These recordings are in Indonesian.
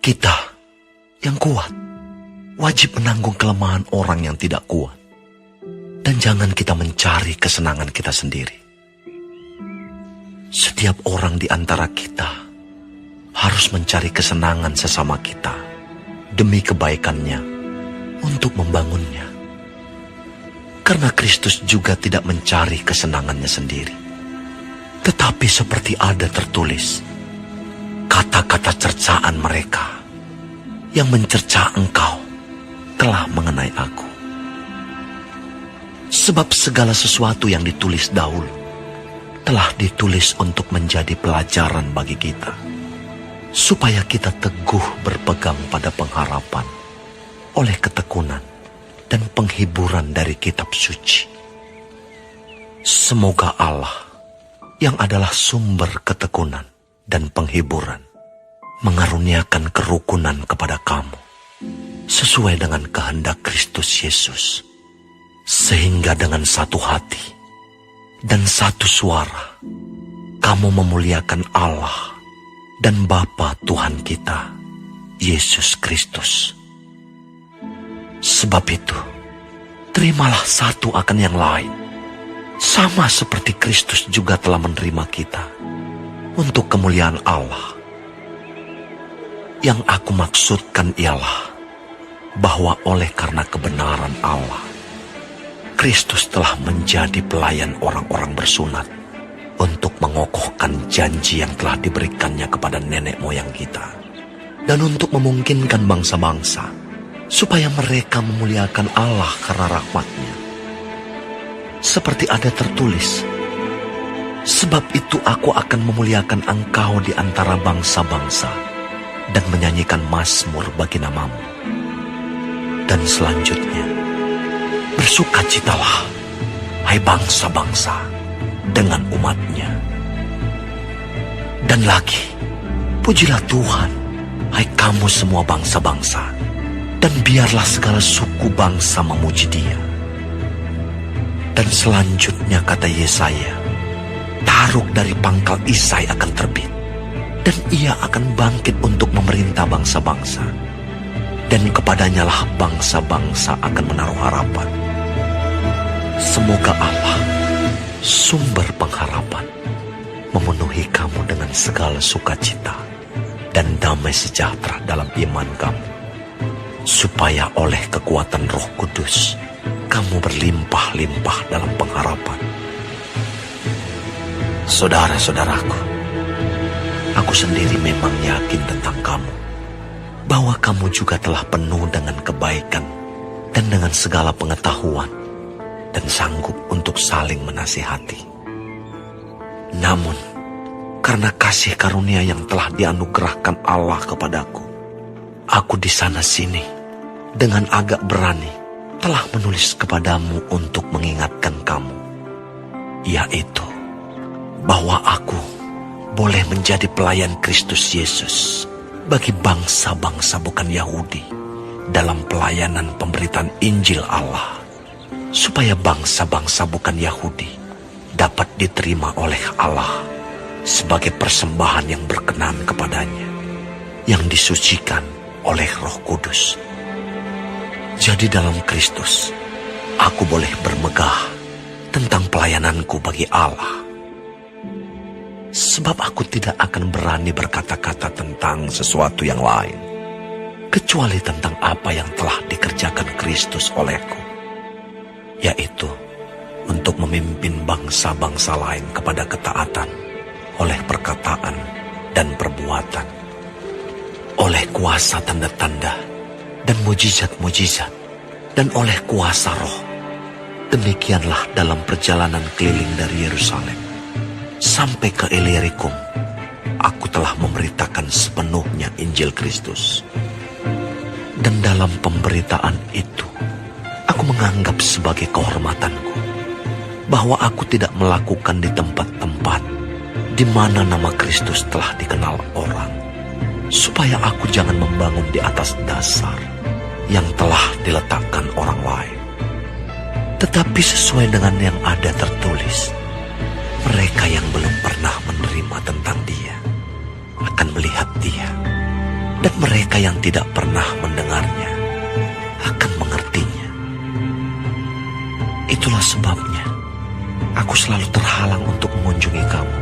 Kita yang kuat wajib menanggung kelemahan orang yang tidak kuat. Dan jangan kita mencari kesenangan kita sendiri. Setiap orang di antara kita harus mencari kesenangan sesama kita demi kebaikannya untuk membangunnya. Karena Kristus juga tidak mencari kesenangannya sendiri. Tetapi seperti ada tertulis, kata-kata cercaan mereka yang mencerca engkau telah mengenai aku. Sebab segala sesuatu yang ditulis dahulu telah ditulis untuk menjadi pelajaran bagi kita, supaya kita teguh berpegang pada pengharapan oleh ketekunan dan penghiburan dari kitab suci. Semoga Allah yang adalah sumber ketekunan dan penghiburan mengaruniakan kerukunan kepada kamu sesuai dengan kehendak Kristus Yesus, sehingga dengan satu hati dan satu suara kamu memuliakan Allah dan Bapa Tuhan kita, Yesus Kristus. Sebab itu, terimalah satu akan yang lain, sama seperti Kristus juga telah menerima kita untuk kemuliaan Allah. Yang aku maksudkan ialah bahwa oleh karena kebenaran Allah, Kristus telah menjadi pelayan orang-orang bersunat untuk mengokohkan janji yang telah diberikannya kepada nenek moyang kita, dan untuk memungkinkan bangsa-bangsa supaya mereka memuliakan Allah karena rahmat-Nya. Seperti ada tertulis, sebab itu aku akan memuliakan engkau di antara bangsa-bangsa dan menyanyikan mazmur bagi namamu. Dan selanjutnya, bersukacitalah, hai bangsa-bangsa, dengan umat-Nya. Dan lagi, pujilah Tuhan, hai kamu semua bangsa-bangsa, dan biarlah segala suku bangsa memuji Dia. Dan selanjutnya kata Yesaya, Taruk dari pangkal Isai akan terbit, dan Ia akan bangkit untuk memerintah bangsa-bangsa. Dan kepadanya lah bangsa-bangsa akan menaruh harapan. Semoga Allah, sumber pengharapan, memenuhi kamu dengan segala sukacita dan damai sejahtera dalam iman kamu, supaya oleh kekuatan Roh Kudus kamu berlimpah-limpah dalam pengharapan. Saudara-saudaraku, aku sendiri memang yakin tentang kamu, bahwa kamu juga telah penuh dengan kebaikan dan dengan segala pengetahuan, dan sanggup untuk saling menasihati. Namun, karena kasih karunia yang telah dianugerahkan Allah kepadaku, aku di sana-sini dengan agak berani telah menulis kepadamu untuk mengingatkan kamu, yaitu bahwa aku boleh menjadi pelayan Kristus Yesus bagi bangsa-bangsa bukan Yahudi dalam pelayanan pemberitaan Injil Allah, supaya bangsa-bangsa bukan Yahudi dapat diterima oleh Allah sebagai persembahan yang berkenan kepadanya, yang disucikan oleh Roh Kudus. Jadi dalam Kristus, aku boleh bermegah tentang pelayananku bagi Allah. Sebab aku tidak akan berani berkata-kata tentang sesuatu yang lain, kecuali tentang apa yang telah dikerjakan Kristus olehku, yaitu untuk memimpin bangsa-bangsa lain kepada ketaatan oleh perkataan dan perbuatan, oleh kuasa tanda-tanda dan mujizat-mujizat, dan oleh kuasa Roh. Demikianlah dalam perjalanan keliling dari Yerusalem sampai ke Illyricum, aku telah memberitakan sepenuhnya Injil Kristus. Dan dalam pemberitaan itu, aku menganggap sebagai kehormatanku bahwa aku tidak melakukan di tempat-tempat di mana nama Kristus telah dikenal orang, supaya aku jangan membangun di atas dasar yang telah diletakkan orang lain. Tetapi sesuai dengan yang ada tertulis, mereka yang belum pernah menerima tentang Dia akan melihat Dia, dan mereka yang tidak pernah mendengarnya akan mengertinya. Itulah sebabnya aku selalu terhalang untuk mengunjungi kamu.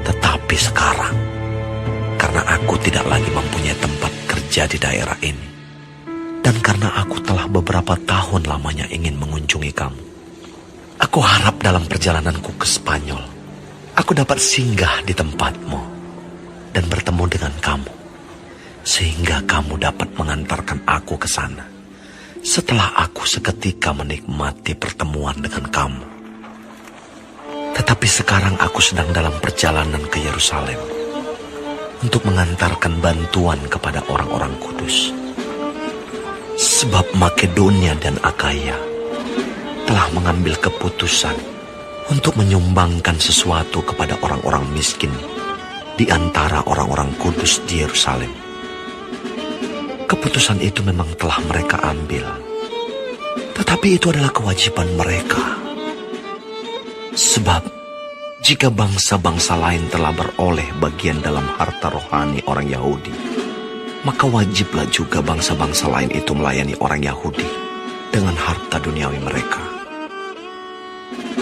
Tetapi sekarang, karena aku tidak lagi mempunyai tempat kerja di daerah ini, dan karena aku telah beberapa tahun lamanya ingin mengunjungi kamu, aku harap dalam perjalananku ke Spanyol, aku dapat singgah di tempatmu dan bertemu dengan kamu, sehingga kamu dapat mengantarkan aku ke sana setelah aku seketika menikmati pertemuan dengan kamu. Tetapi sekarang aku sedang dalam perjalanan ke Yerusalem untuk mengantarkan bantuan kepada orang-orang kudus. Sebab Makedonia dan Akaya telah mengambil keputusan untuk menyumbangkan sesuatu kepada orang-orang miskin di antara orang-orang kudus di Yerusalem. Keputusan itu memang telah mereka ambil, tetapi itu adalah kewajiban mereka. Sebab jika bangsa-bangsa lain telah beroleh bagian dalam harta rohani orang Yahudi, maka wajiblah juga bangsa-bangsa lain itu melayani orang Yahudi dengan harta duniawi mereka.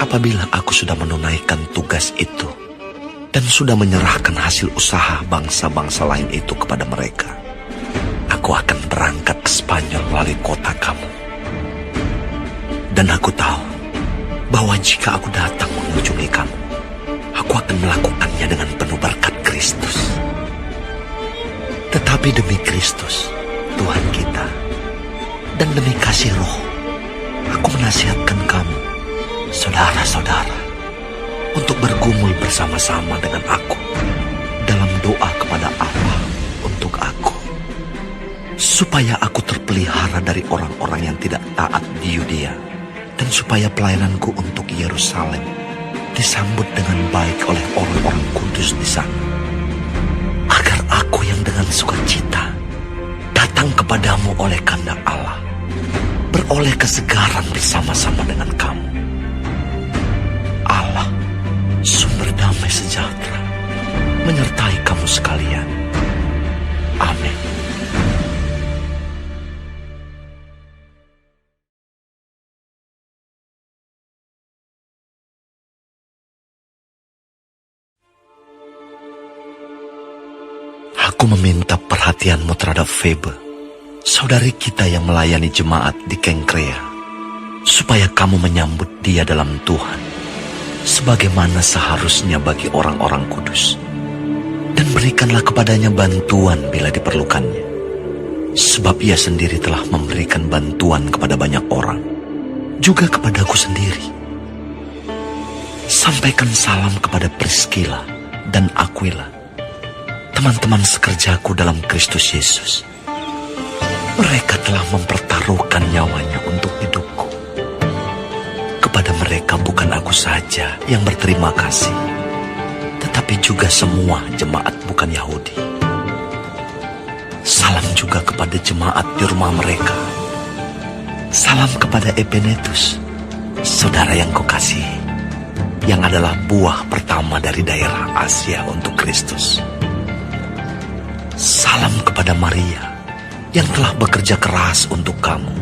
Apabila aku sudah menunaikan tugas itu dan sudah menyerahkan hasil usaha bangsa-bangsa lain itu kepada mereka, aku akan berangkat ke Spanyol melalui kota kamu. Dan aku tahu bahwa jika aku datang mengunjungi kamu, aku akan melakukannya dengan penuh berkat Kristus. Tetapi demi Kristus, Tuhan kita, dan demi kasih Roh, aku menasihatkan kamu, saudara-saudara, untuk bergumul bersama-sama dengan aku dalam doa kepada Allah untuk aku, supaya aku terpelihara dari orang-orang yang tidak taat di Yudea, dan supaya pelayananku untuk Yerusalem disambut dengan baik oleh orang-orang kudus di sana, agar aku yang dengan sukacita datang kepadamu oleh kehendak Allah, beroleh kesegaran bersama-sama dengan kamu. Allah, sumber damai sejahtera, menyertai kamu sekalian. Amin. Aku meminta perhatianmu terhadap Febe, saudari kita yang melayani jemaat di Kengkrea, supaya kamu menyambut dia dalam Tuhan, sebagaimana seharusnya bagi orang-orang kudus. Dan berikanlah kepadanya bantuan bila diperlukannya, sebab ia sendiri telah memberikan bantuan kepada banyak orang, juga kepadaku sendiri. Sampaikan salam kepada Priscilla dan Aquila, teman-teman sekerjaku dalam Kristus Yesus. Mereka telah mempertaruhkan nyawanya untuk hidupku. Kepada mereka bukan aku saja yang berterima kasih, tetapi juga semua jemaat bukan Yahudi. Salam juga kepada jemaat di rumah mereka. Salam kepada Epenetus, saudara yang kukasihi, yang adalah buah pertama dari daerah Asia untuk Kristus. Salam kepada Maria yang telah bekerja keras untuk kamu.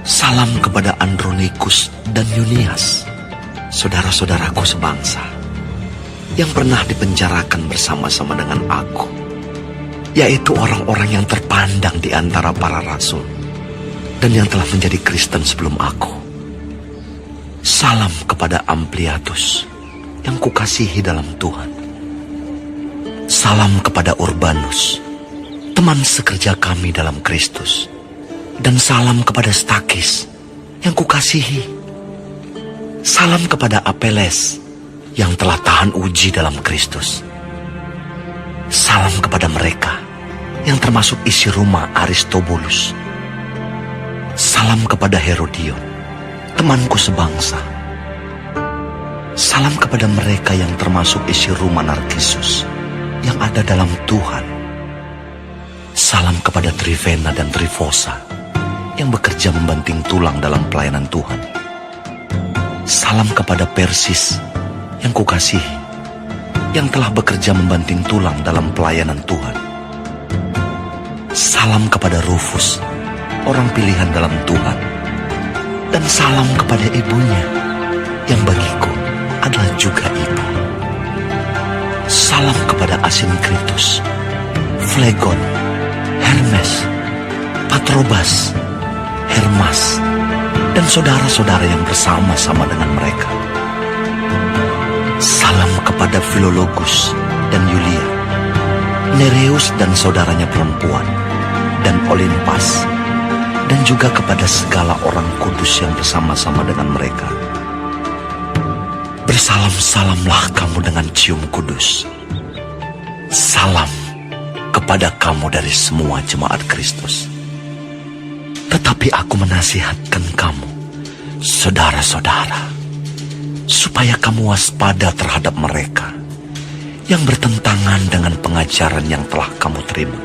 Salam kepada Andronikus dan Yunias, saudara-saudaraku sebangsa, yang pernah dipenjarakan bersama-sama dengan aku, yaitu orang-orang yang terpandang di antara para rasul, dan yang telah menjadi Kristen sebelum aku. Salam kepada Ampliatus, yang kukasihi dalam Tuhan. Salam kepada Urbanus, teman sekerja kami dalam Kristus. Dan salam kepada Stakis, yang kukasihi. Salam kepada Apeles, yang telah tahan uji dalam Kristus. Salam kepada mereka, yang termasuk isi rumah Aristobulus. Salam kepada Herodion, temanku sebangsa. Salam kepada mereka yang termasuk isi rumah Narkisus, yang ada dalam Tuhan. Salam kepada Trivena dan Trifosa, yang bekerja membanting tulang dalam pelayanan Tuhan. Salam kepada Persis, yang kukasihi. yang telah bekerja membanting tulang dalam pelayanan Tuhan. Salam kepada Rufus, orang pilihan dalam Tuhan. Dan salam kepada ibunya, yang bagiku adalah juga ibu. Salam kepada Asinkritus, Flegon, Hermes, Patrobas, Hermas, dan saudara-saudara yang bersama-sama dengan mereka. Salam kepada Filologus dan Yulia, Nereus dan saudaranya perempuan, dan Olimpas, dan juga kepada segala orang kudus yang bersama-sama dengan mereka. Bersalam-salamlah kamu dengan cium kudus. Salam kepada kamu dari semua jemaat Kristus. Tetapi aku menasihatkan kamu, saudara-saudara, supaya kamu waspada terhadap mereka yang bertentangan dengan pengajaran yang telah kamu terima,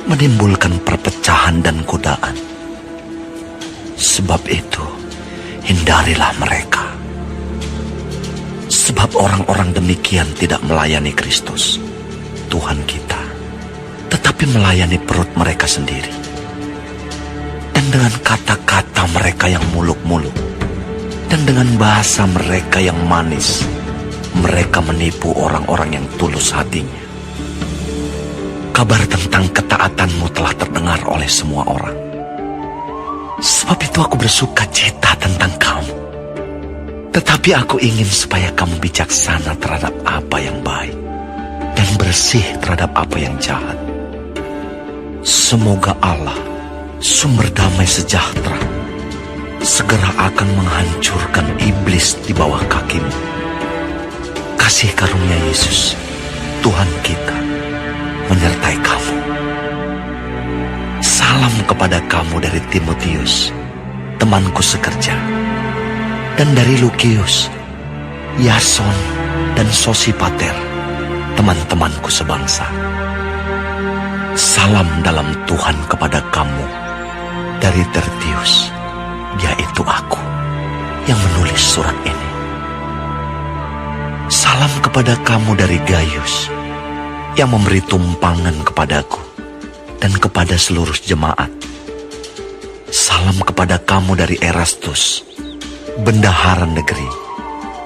menimbulkan perpecahan dan godaan. Sebab itu, hindarilah mereka. Sebab orang-orang demikian tidak melayani Kristus, Tuhan kita, tetapi melayani perut mereka sendiri. Dan dengan kata-kata mereka yang muluk-muluk, dan dengan bahasa mereka yang manis, mereka menipu orang-orang yang tulus hatinya. Kabar tentang ketaatanmu telah terdengar oleh semua orang. Sebab itu aku bersuka cita tentang kamu. Tetapi aku ingin supaya kamu bijaksana terhadap apa yang baik, dan bersih terhadap apa yang jahat. Semoga Allah, sumber damai sejahtera, segera akan menghancurkan iblis di bawah kakimu. Kasih karunia Yesus, Tuhan kita, menyertai kamu. Salam kepada kamu dari Timotius, temanku sekerja, dan dari Lukius, Yason, dan Sosipater, teman-temanku sebangsa. Salam dalam Tuhan kepada kamu dari Tertius, yaitu aku yang menulis surat ini. Salam kepada kamu dari Gaius, yang memberi tumpangan kepadaku, dan kepada seluruh jemaat. Salam kepada kamu dari Erastus, bendahara negeri,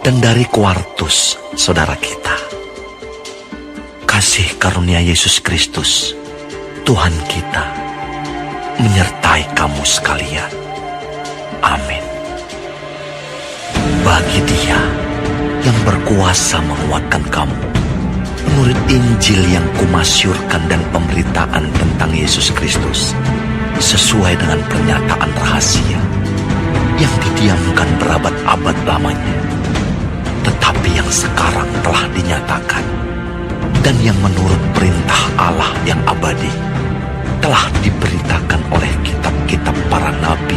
dan dari Quartus, saudara kita. Kasih karunia Yesus Kristus, Tuhan kita, menyertai kamu sekalian. Amin. Bagi Dia yang berkuasa menguatkan kamu, menurut Injil yang kumasyurkan dan pemberitaan tentang Yesus Kristus, sesuai dengan pernyataan rahasia yang didiamkan berabad-abad lamanya, tetapi yang sekarang telah dinyatakan, dan yang menurut perintah Allah yang abadi telah diberitakan oleh kitab-kitab para nabi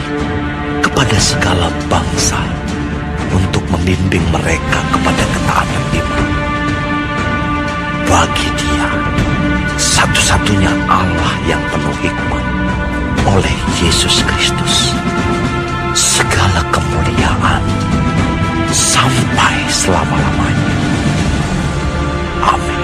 kepada segala bangsa, untuk membimbing mereka kepada ketaatan iman. Bagi Dia, satu-satunya Allah yang penuh hikmat, oleh Yesus Kristus, segala kemuliaan sampai selama-lamanya. Amin.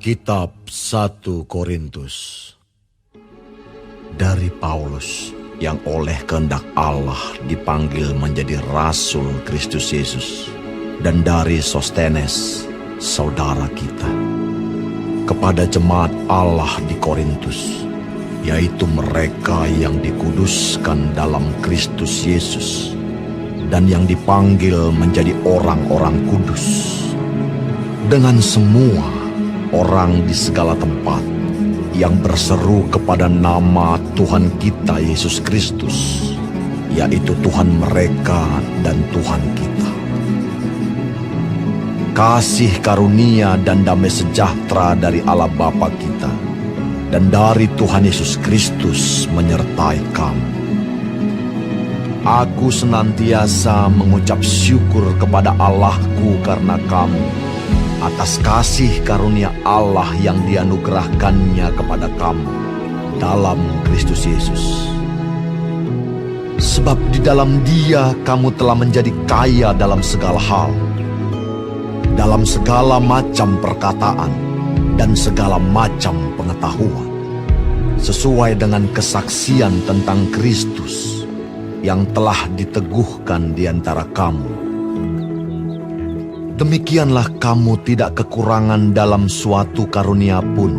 Kitab 1 Korintus dari Paulus, yang oleh kehendak Allah dipanggil menjadi Rasul Kristus Yesus, dan dari Sostenes, saudara kita. Kepada jemaat Allah di Korintus, yaitu mereka yang dikuduskan dalam Kristus Yesus, dan yang dipanggil menjadi orang-orang kudus, dengan semua orang di segala tempat yang berseru kepada nama Tuhan kita Yesus Kristus, yaitu Tuhan mereka dan Tuhan kita. Kasih karunia dan damai sejahtera dari Allah Bapa kita dan dari Tuhan Yesus Kristus menyertai kamu. Aku senantiasa mengucap syukur kepada Allahku karena kamu, atas kasih karunia Allah yang dianugerahkannya kepada kamu dalam Kristus Yesus. Sebab di dalam Dia kamu telah menjadi kaya dalam segala hal, dalam segala macam perkataan dan segala macam pengetahuan, sesuai dengan kesaksian tentang Kristus yang telah diteguhkan di antara kamu. Demikianlah kamu tidak kekurangan dalam suatu karunia pun,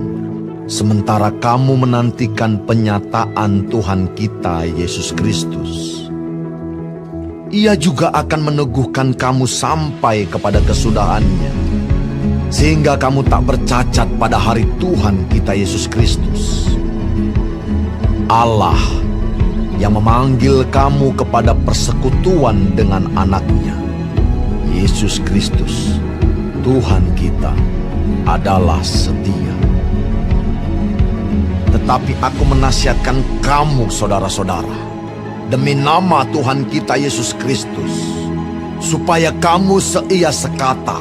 sementara kamu menantikan penyataan Tuhan kita Yesus Kristus. Ia juga akan meneguhkan kamu sampai kepada kesudahannya, sehingga kamu tak bercacat pada hari Tuhan kita Yesus Kristus. Allah yang memanggil kamu kepada persekutuan dengan anaknya, Yesus Kristus, Tuhan kita, adalah setia. Tetapi aku menasihatkan kamu, saudara-saudara, demi nama Tuhan kita Yesus Kristus, supaya kamu seia sekata,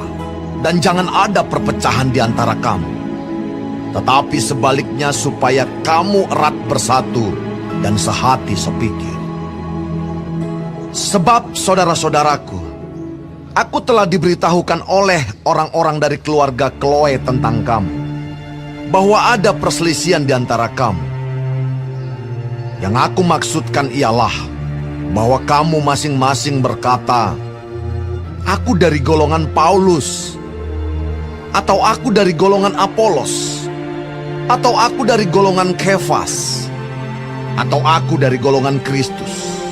dan jangan ada perpecahan di antara kamu. Tetapi sebaliknya supaya kamu erat bersatu dan sehati sepikir. Sebab saudara-saudaraku, aku telah diberitahukan oleh orang-orang dari keluarga Chloe tentang kamu, bahwa ada perselisihan di antara kamu. Yang aku maksudkan ialah bahwa kamu masing-masing berkata, aku dari golongan Paulus, atau aku dari golongan Apolos, atau aku dari golongan Kefas, atau aku dari golongan Kristus.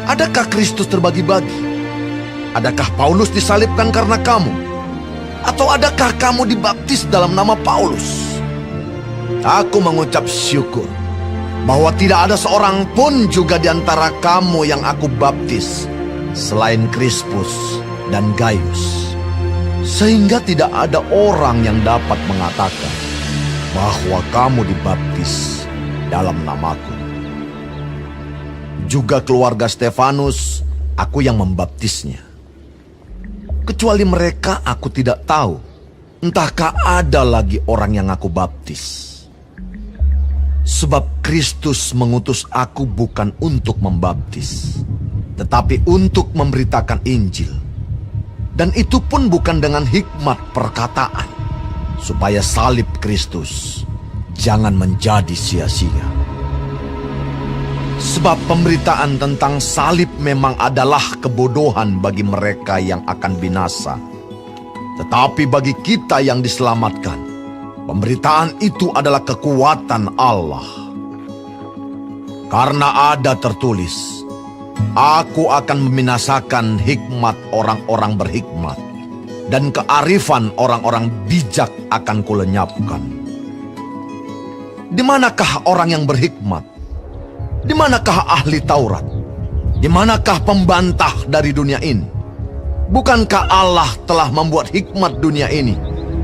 Adakah Kristus terbagi-bagi? Adakah Paulus disalibkan karena kamu? Atau adakah kamu dibaptis dalam nama Paulus? Aku mengucap syukur bahwa tidak ada seorang pun juga di antara kamu yang aku baptis selain Krispus dan Gaius, sehingga tidak ada orang yang dapat mengatakan bahwa kamu dibaptis dalam namaku. Juga keluarga Stefanus, aku yang membaptisnya. Kecuali mereka aku tidak tahu, entahkah ada lagi orang yang aku baptis. Sebab Kristus mengutus aku bukan untuk membaptis, tetapi untuk memberitakan Injil. Dan itu pun bukan dengan hikmat perkataan, supaya salib Kristus jangan menjadi sia-sia. Sebab pemberitaan tentang salib memang adalah kebodohan bagi mereka yang akan binasa. Tetapi bagi kita yang diselamatkan, pemberitaan itu adalah kekuatan Allah. Karena ada tertulis, aku akan membinasakan hikmat orang-orang berhikmat, dan kearifan orang-orang bijak akan kulenyapkan. Di manakah orang yang berhikmat? Di manakah ahli Taurat? Di manakah pembantah dari dunia ini? Bukankah Allah telah membuat hikmat dunia ini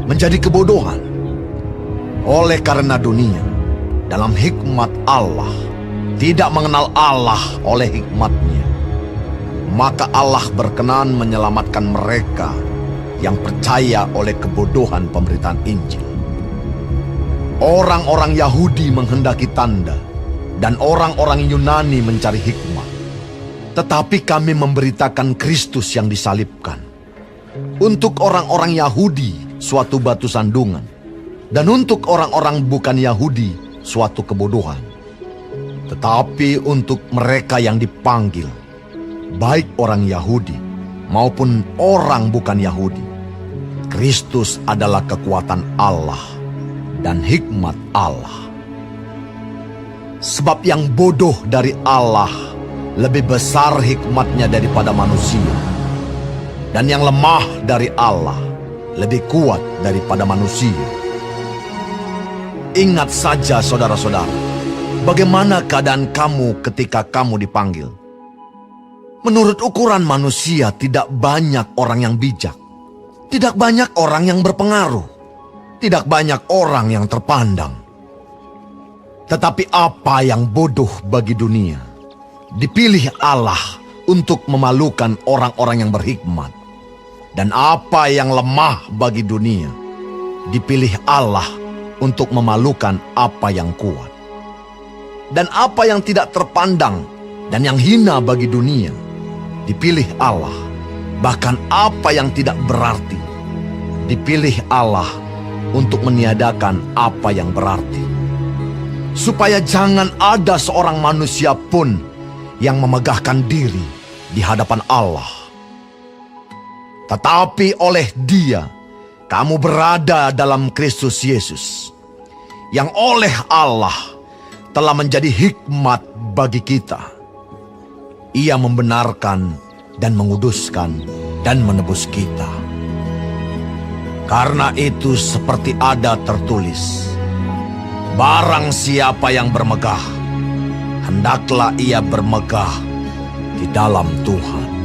menjadi kebodohan? Oleh karena dunia, dalam hikmat Allah, tidak mengenal Allah oleh hikmatnya, maka Allah berkenan menyelamatkan mereka yang percaya oleh kebodohan pemberitaan Injil. Orang-orang Yahudi menghendaki tanda, dan orang-orang Yunani mencari hikmah. Tetapi kami memberitakan Kristus yang disalibkan. Untuk orang-orang Yahudi, suatu batu sandungan. Dan untuk orang-orang bukan Yahudi, suatu kebodohan. Tetapi untuk mereka yang dipanggil, baik orang Yahudi maupun orang bukan Yahudi, Kristus adalah kekuatan Allah dan hikmat Allah. Sebab yang bodoh dari Allah lebih besar hikmatnya daripada manusia, dan yang lemah dari Allah lebih kuat daripada manusia. Ingat saja saudara-saudara, bagaimana keadaan kamu ketika kamu dipanggil. Menurut ukuran manusia, tidak banyak orang yang bijak, tidak banyak orang yang berpengaruh, tidak banyak orang yang terpandang. Tetapi apa yang bodoh bagi dunia, dipilih Allah untuk memalukan orang-orang yang berhikmat. Dan apa yang lemah bagi dunia, dipilih Allah untuk memalukan apa yang kuat. Dan apa yang tidak terpandang dan yang hina bagi dunia, dipilih Allah. Bahkan apa yang tidak berarti, dipilih Allah untuk meniadakan apa yang berarti. Supaya jangan ada seorang manusia pun yang memegahkan diri di hadapan Allah. Tetapi oleh Dia, kamu berada dalam Kristus Yesus, yang oleh Allah telah menjadi hikmat bagi kita. Ia membenarkan dan menguduskan dan menebus kita. Karena itu seperti ada tertulis, barang siapa yang bermegah, hendaklah ia bermegah di dalam Tuhan.